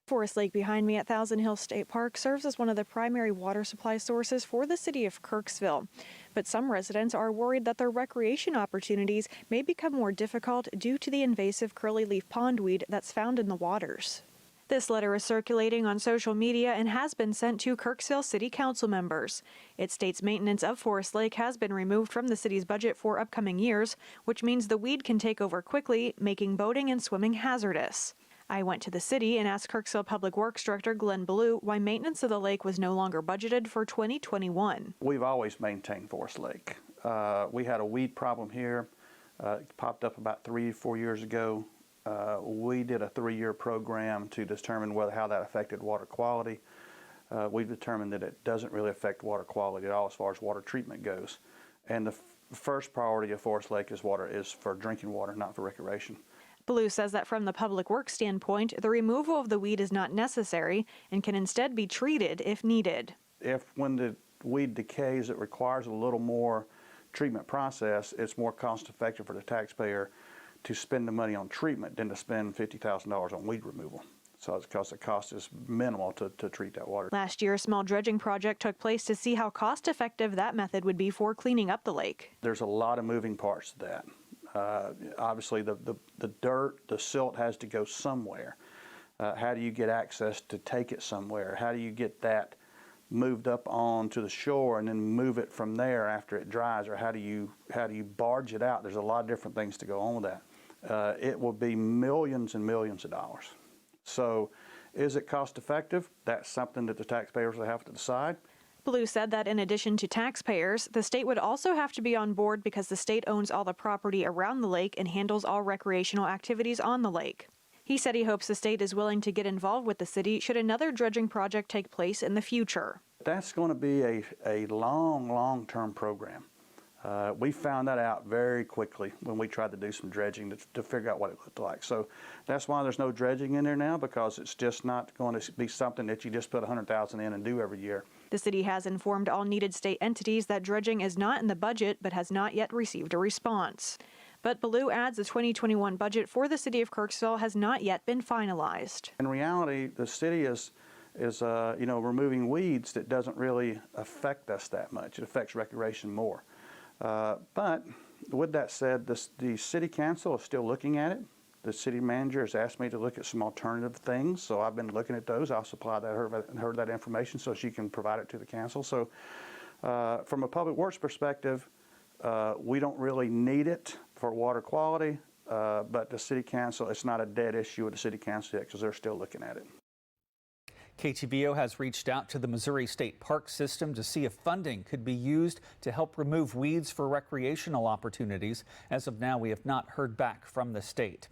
Forest Lake behind me at Thousand Hills State Park serves as one of the primary water supply sources for the city of Kirksville. But some residents are worried that their recreation opportunities may become more difficult due to the invasive curly-leaf pondweed that's found in the waters. This letter is circulating on social media and has been sent to Kirksville City Council members. It states maintenance of Forest Lake has been removed from the city's budget for upcoming years, which means the weed can take over quickly, making boating and swimming hazardous. I went to the city and asked Kirksville Public Works Director Glenn Ballou why maintenance of the lake was no longer budgeted for 2021. We've always maintained Forest Lake. We had a weed problem here. It popped up about 3 or 4 years ago. We did a 3-year program to determine how that affected water quality. We've determined that it doesn't really affect water quality at all as far as water treatment goes. And the first priority of Forest Lake is for drinking water, not for recreation. Ballou says that from the public works standpoint, the removal of the weed is not necessary and can instead be treated if needed. When the weed decays, it requires a little more treatment process. It's more cost effective for the taxpayer to spend the money on treatment than to spend $50,000 on weed removal. So it's because the cost is minimal to treat that water. Last year, a small dredging project took place to see how cost effective that method would be for cleaning up the lake. There's a lot of moving parts to that. Obviously, the dirt, the silt has to go somewhere. How do you get access to take it somewhere? How do you get that moved up onto the shore and then move it from there after it dries? Or how do you barge it out? There's a lot of different things to go on with that. It will be millions and millions of dollars. So, is it cost effective? That's something that the taxpayers will have to decide. Ballou said that in addition to taxpayers, the state would also have to be on board because the state owns all the property around the lake and handles all recreational activities on the lake. He said he hopes the state is willing to get involved with the city should another dredging project take place in the future. That's going to be a long-term program. We found that out very quickly when we tried to do some dredging to figure out what it looked like. So that's why there's no dredging in there now, because it's just not going to be something that you just put $100,000 in and do every year. The city has informed all needed state entities that dredging is not in the budget but has not yet received a response. But Ballou adds the 2021 budget for the city of Kirksville has not yet been finalized. In reality, the city is removing weeds that doesn't really affect us that much. It affects recreation more. But with that said, the city council is still looking at it. The city manager has asked me to look at some alternative things, so I've been looking at those. I'll supply her that information so she can provide it to the council. So from a public works perspective, we don't really need it for water quality, but the city council, it's not a dead issue with the city council yet because they're still looking at it. KTVO has reached out to the Missouri State Park System to see if funding could be used to help remove weeds for recreational opportunities. As of now, we have not heard back from the state.